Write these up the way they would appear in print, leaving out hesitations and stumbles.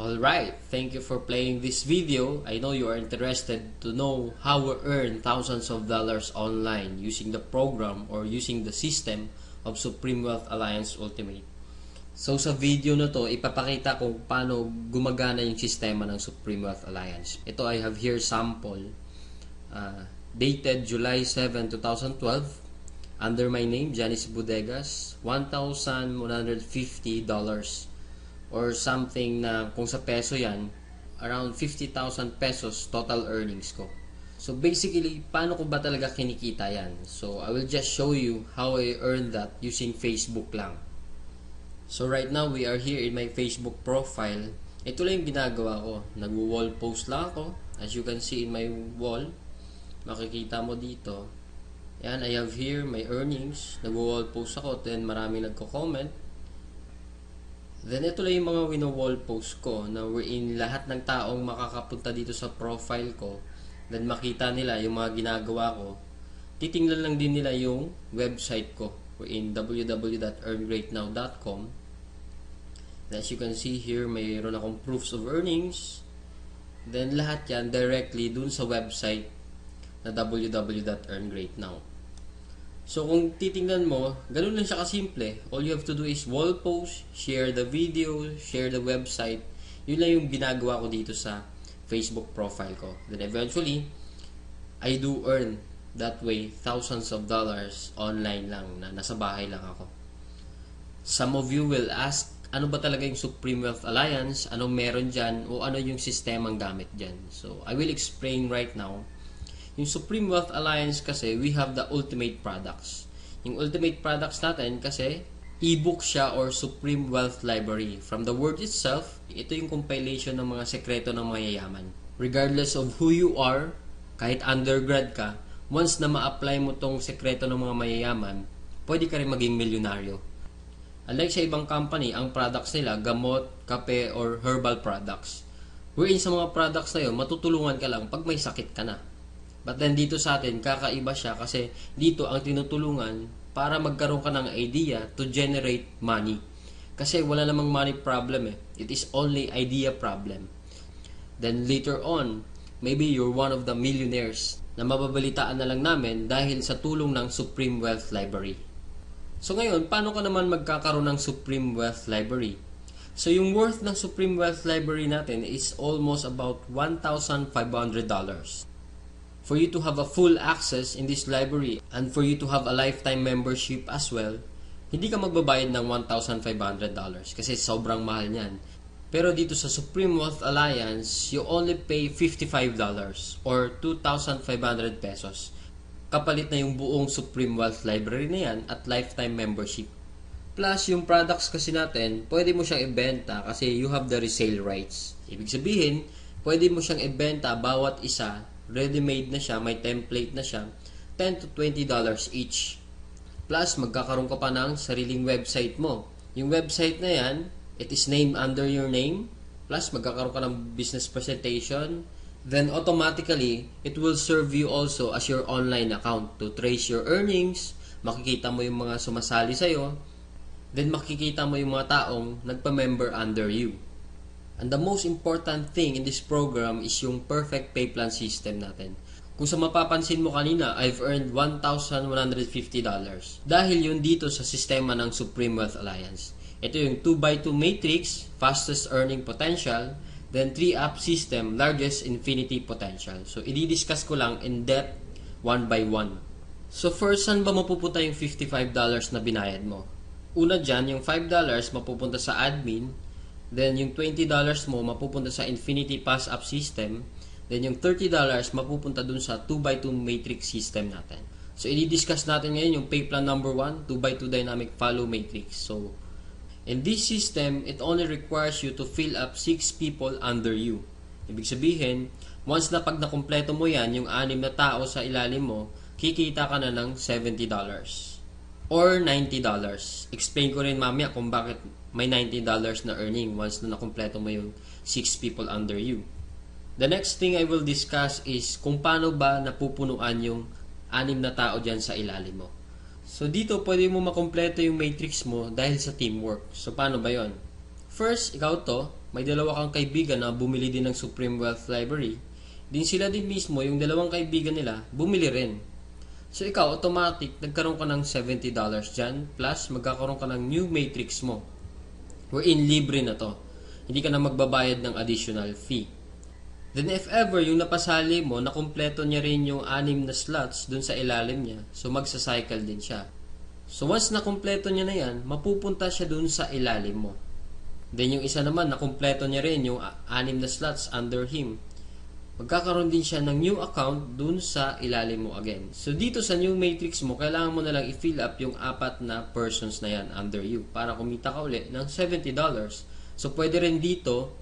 Alright, thank you for playing this video. I know you are interested to know how we earn thousands of dollars online using the program or using the system of Supreme Wealth Alliance Ultimate. So sa video na to, ipapakita ko paano gumagana yung sistema ng Supreme Wealth Alliance. Ito I have here sample dated July 7, 2012 under my name, Janice Bodegas, $1,150 or something na kung sa peso yan, around 50,000 pesos total earnings ko. So basically, paano ko ba talaga kinikita yan? So I will just show you how I earned that using Facebook lang. So right now, we are here in my Facebook profile. Ito lang yung ginagawa ko. Nag-wall post lang ako. As you can see in my wall, makikita mo dito. Yan, I have here my earnings. Nag-wall post ako, then maraming nagko-comment. Then ito lang yung mga wino-wall post ko na wherein lahat ng taong makakapunta dito sa profile ko, then makita nila yung mga ginagawa ko. Titingnan lang din nila yung website ko wherein www.earngreatnow.com. As you can see here, mayroon akong proofs of earnings. Then lahat yan directly dun sa website na www.earngreatnow. So kung titingnan mo, ganun lang siya kasimple. All you have to do is wall post, share the video, share the website. Yun lang yung ginagawa ko dito sa Facebook profile ko. Then eventually, I do earn that way thousands of dollars online lang na nasa bahay lang ako. Some of you will ask, ano ba talaga yung Supreme Wealth Alliance? Anong meron dyan? O ano yung sistemang gamit dyan? So I will explain right now. Yung Supreme Wealth Alliance kasi, we have the ultimate products. Yung ultimate products natin kasi, e-book siya or Supreme Wealth Library. From the word itself, ito yung compilation ng mga sekreto ng mayayaman. Regardless of who you are, kahit undergrad ka, once na ma-apply mo tong sekreto ng mga mayayaman, pwede ka rin maging milyonaryo. Unlike sa ibang company, ang products nila, gamot, kape, or herbal products. Wherein sa mga products na yun, matutulungan ka lang pag may sakit ka na. But then dito sa atin, kakaiba siya kasi dito ang tinutulungan para magkaroon ka ng idea to generate money. Kasi wala namang money problem eh. It is only idea problem. Then later on, maybe you're one of the millionaires na mababalitaan na lang namin dahil sa tulong ng Supreme Wealth Library. So ngayon, paano ka naman magkakaroon ng Supreme Wealth Library? So yung worth ng Supreme Wealth Library natin is almost about $1,500. For you to have a full access in this library and for you to have a lifetime membership as well, hindi ka magbabayad ng $1,500 kasi sobrang mahal niyan. Pero dito sa Supreme Wealth Alliance, you only pay $55 or 2,500 pesos. Kapalit na yung buong Supreme Wealth Library na yan at lifetime membership. Plus, yung products kasi natin, pwede mo siyang ibenta kasi you have the resale rights. Ibig sabihin, pwede mo siyang ibenta bawat isa. Ready-made na siya, may template na siya, $10 to $20 each. Plus, magkakaroon ka pa ng sariling website mo. Yung website na yan, it is named under your name. Plus, magkakaroon ka ng business presentation. Then, automatically, it will serve you also as your online account to trace your earnings. Makikita mo yung mga sumasali sa'yo. Then, makikita mo yung mga taong nagpa-member under you. And the most important thing in this program is yung perfect pay plan system natin. Kung sa mapapansin mo kanina, I've earned $1,150. Dahil yun dito sa sistema ng Supreme Wealth Alliance. Ito yung 2x2 matrix, fastest earning potential, then 3-up system, largest infinity potential. So, i-discuss ko lang in depth, one by one. So, first, saan ba mapupunta yung $55 na binayad mo? Una dyan, yung $5 mapupunta sa admin. Then, yung $20 mo mapupunta sa Infinity Pass-Up System. Then, yung $30 mapupunta dun sa 2x2 Matrix System natin. So, i-discuss natin ngayon yung pay plan number 1, 2x2 Dynamic Follow Matrix. So, in this system, it only requires you to fill up 6 people under you. Ibig sabihin, once na pag nakumpleto mo yan, yung 6 na tao sa ilalim mo, kikita ka na ng $70 or $90. Explain ko rin mamaya kung bakit may $90 na earning once na nakumpleto mo yung 6 people under you. The next thing I will discuss is kung paano ba napupunuan yung 6 na tao dyan sa ilalim mo. So dito pwede mo makumpleto yung matrix mo dahil sa teamwork. So paano ba yon? First, ikaw to, may dalawa kang kaibigan na bumili din ng Supreme Wealth Library, din sila din mismo, yung dalawang kaibigan nila, bumili rin. So ikaw, automatic, nagkaroon ka ng $70 dyan, plus magkakaroon ka ng new matrix mo. Wherein libre na to. Hindi ka na magbabayad ng additional fee. Then if ever, yung napasali mo, nakumpleto niya rin yung 6 na slots dun sa ilalim niya, so magsacycle din siya. So once nakumpleto niya na yan, mapupunta siya dun sa ilalim mo. Then yung isa naman, nakumpleto niya rin yung 6 na slots under him. Magkakaroon din siya ng new account dun sa ilalim mo again. So dito sa new matrix mo, kailangan mo na lang i-fill up yung 4 na persons na yan under you para kumita ka uli ng $70. So pwede rin dito,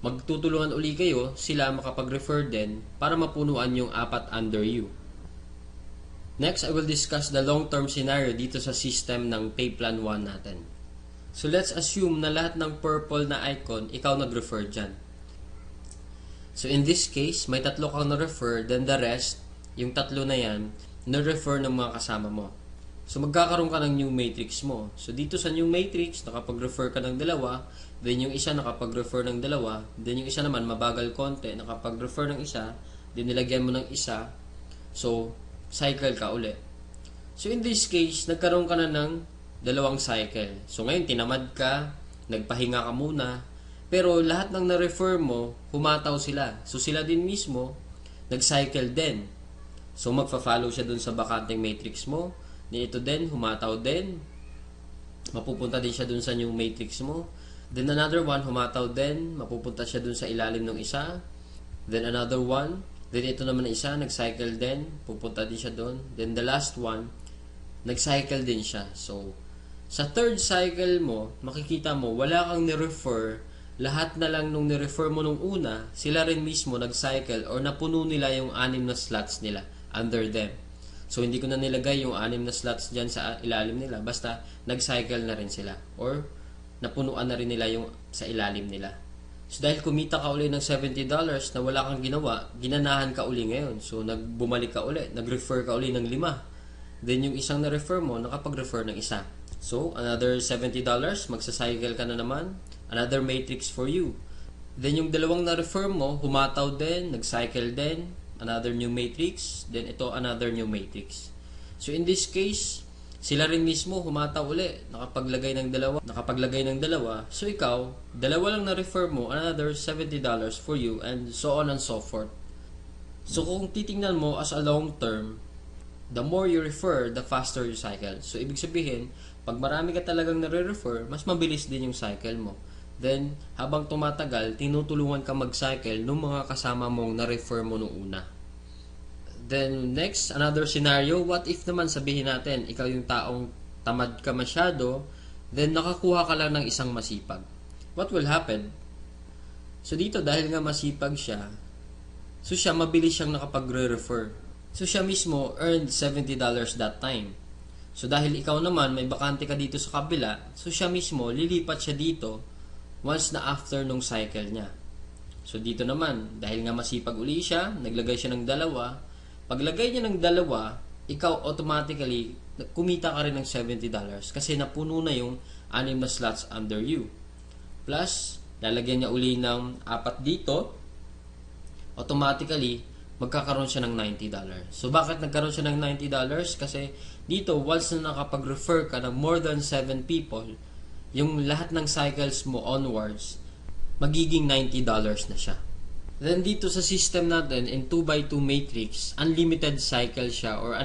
magtutulungan uli kayo, sila makapag-refer din para mapunuan yung 4 under you. Next, I will discuss the long-term scenario dito sa system ng Pay Plan 1 natin. So let's assume na lahat ng purple na icon, ikaw nag-refer dyan. So in this case, may 3 kang na-refer, then the rest, yung 3 na yan, na-refer ng mga kasama mo. So magkakaroon ka ng new matrix mo. So dito sa new matrix, nakapag-refer ka ng 2, then yung isa nakapag-refer ng 2, then yung isa naman mabagal konti, nakapag-refer ng isa, then nilagyan mo ng isa, so cycle ka uli. So in this case, nagkaroon ka na ng 2 cycle. So ngayon, tinamad ka, nagpahinga ka muna, pero lahat ng na-refer mo, humataw sila. So sila din mismo, nag-cycle din. So magfa-follow siya dun sa bakanting matrix mo, ito din, humataw din, mapupunta din siya dun sa new matrix mo. Then another one, humataw din, mapupunta siya dun sa ilalim ng isa. Then another one, then ito naman na isa, nag-cycle din, pupunta din siya dun. Then the last one, nag-cycle din siya. So, sa third cycle mo, makikita mo, wala kang ni-refer, lahat na lang nung ni-refer mo nung una, sila rin mismo nag-cycle or napuno nila yung 6 na slots nila under them. So, hindi ko na nilagay yung 6 na slots dyan sa ilalim nila. Basta, nag-cycle na rin sila. Or, napunuan na rin nila yung sa ilalim nila. So, dahil kumita ka uli ng $70 na wala kang ginawa, ginanahan ka uli ngayon. So, bumalik ka uli. Nag-refer ka uli ng 5. Then, yung isang na-refer mo, nakapag-refer ng isa. So, another $70, magsacycle ka na naman. Another matrix for you. Then, yung 2 na-refer mo, humataw din, nag-cycle din. Another new matrix, then ito another new matrix. So in this case, sila rin mismo humataw uli, nakapaglagay ng 2. So ikaw, 2 lang na-refer mo, another $70 for you, and so on and so forth. So kung titingnan mo as a long term, the more you refer, the faster you cycle. So ibig sabihin, pag marami ka talagang nare-refer, mas mabilis din yung cycle mo. Then, habang tumatagal, tinutulungan ka mag-cycle ng mga kasama mong na-refer mo nung una. Then, next, another scenario. What if naman sabihin natin, ikaw yung taong tamad ka masyado, then nakakuha ka lang ng isang masipag. What will happen? So, dito, dahil nga masipag siya, so siya, mabilis siyang nakapagre-refer. So, siya mismo earned $70 that time. So, dahil ikaw naman, may bakante ka dito sa kabila, so siya mismo, lilipat siya dito once na after nung cycle niya. So dito naman, dahil nga masipag uli siya, naglagay siya ng 2. Paglagay niya ng 2, ikaw automatically, kumita ka rin ng $70 kasi napuno na yung 6 na slots under you. Plus, lalagyan niya uli ng 4 dito, automatically, magkakaroon siya ng $90. So bakit nagkaroon siya ng $90? Kasi dito, once na nakapag-refer ka ng more than 7 people, yung lahat ng cycles mo onwards, magiging $90 na siya. Then dito sa system natin, in 2x2 matrix, unlimited cycle siya or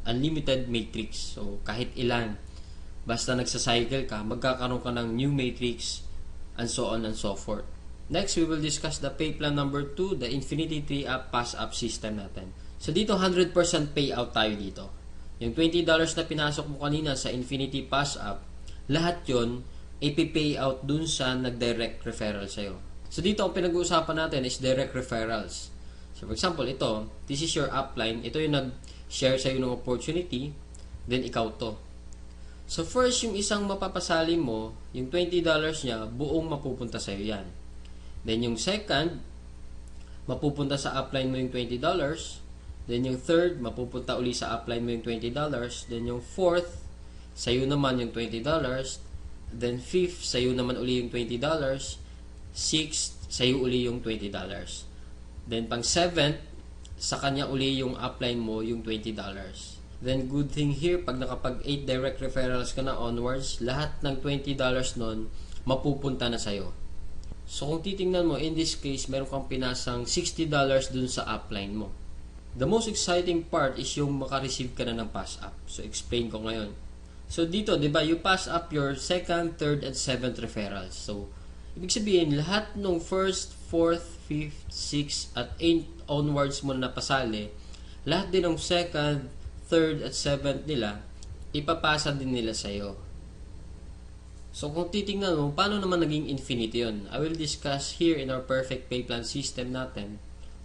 unlimited matrix. So kahit ilan, basta nagsacycle ka, magkakaroon ka ng new matrix, and so on and so forth. Next, we will discuss the pay plan number 2, the Infinity 3-up pass-up system natin. So dito, 100% payout tayo dito. Yung $20 na pinasok mo kanina sa Infinity pass-up, lahat yon ipipay out dun sa nag-direct referral sa'yo. So dito, ang pinag-uusapan natin is direct referrals. So for example, ito, this is your upline. Ito yung nag-share sa'yo ng opportunity, then ikaw to. So first, yung isang mapapasali mo, yung $20 niya, buong mapupunta sa'yo yan. Then yung second, mapupunta sa upline mo yung $20. Then yung third, mapupunta uli sa upline mo yung $20. Then yung fourth, sa'yo naman yung $20. Then fifth, sa'yo naman uli yung $20. 6th, sa'yo uli yung $20. Then, pang 7th, sa kanya uli yung upline mo yung $20. Then, good thing here, pag nakapag 8 direct referrals ka na onwards, lahat ng $20 nun, mapupunta na sa'yo. So, kung titingnan mo, in this case, meron kang pinasang $60 dun sa upline mo. The most exciting part is yung makareceive ka na ng pass up. So, explain ko ngayon. So, dito, di ba, you pass up your 2nd, 3rd, and 7th referrals. So, ibig sabihin, lahat ng 1st, 4th, 5th, 6th, at 8th onwards mo na pasali, lahat din ng 2nd, 3rd, at 7th nila, ipapasa din nila sa'yo. So, kung titingnan mo, paano naman naging infinity yun? I will discuss here in our perfect pay plan system natin.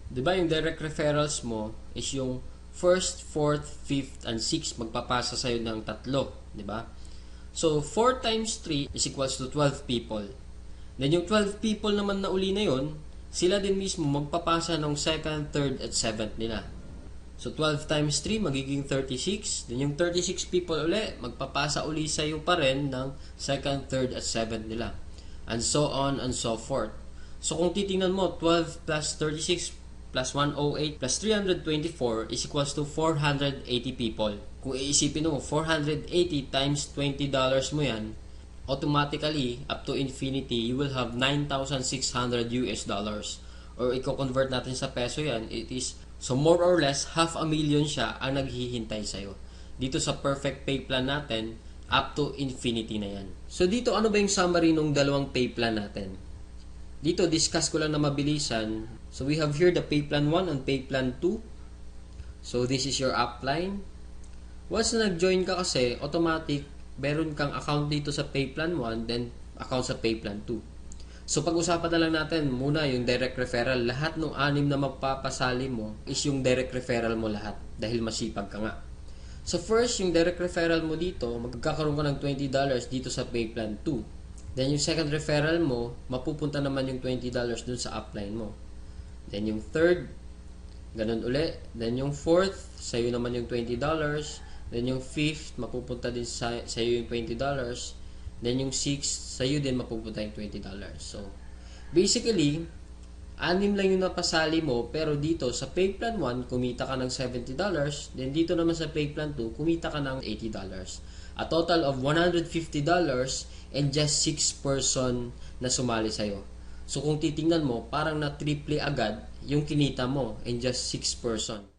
Diba yung direct referrals mo is yung 1st, 4th, 5th, and 6th magpapasa sa'yo ng 3. Diba? So, 4 times 3 is equals to 12 people. Then, yung 12 people naman na uli na yun, sila din mismo magpapasa ng 2nd, 3rd, at 7th nila. So, 12 times 3, magiging 36. Then, yung 36 people uli, magpapasa uli sa'yo pa rin ng 2nd, 3rd, at 7th nila. And so on and so forth. So, kung titingnan mo, 12 plus 36 plus 108 plus 324 is equals to 480 people. Kung iisipin mo, 480 times $20 mo yan, automatically, up to infinity, you will have $9,600 US. Or, i-convert natin sa peso yan, it is, so more or less, 500,000 siya ang naghihintay sa'yo. Dito sa perfect pay plan natin, up to infinity na yan. So dito, ano ba yung summary ng dalawang pay plan natin? Dito, discuss ko lang na mabilisan. So we have here the pay plan 1 and pay plan 2. So this is your upline. Once na nag-join ka kasi, automatic, meron kang account dito sa pay plan 1, then account sa pay plan 2. So, pag-usapan na lang natin muna yung direct referral. Lahat ng 6 na magpapasali mo is yung direct referral mo lahat dahil masipag ka nga. So, first, yung direct referral mo dito, magkakaroon ka ng $20 dito sa pay plan 2. Then, yung second referral mo, mapupunta naman yung $20 dun sa upline mo. Then, yung third, ganun uli. Then, yung fourth, sa'yo naman yung $20. Then, yung fifth, mapupunta din sa'yo yung $20. Then, yung 6th, sa'yo din mapupunta yung $20. So, basically, 6 lang yung napasali mo, pero dito sa pay plan 1, kumita ka ng $70. Then, dito naman sa pay plan 2, kumita ka ng $80. A total of $150 and just 6 person na sumali sa'yo. So, kung titingnan mo, parang na triple agad yung kinita mo in just 6 person.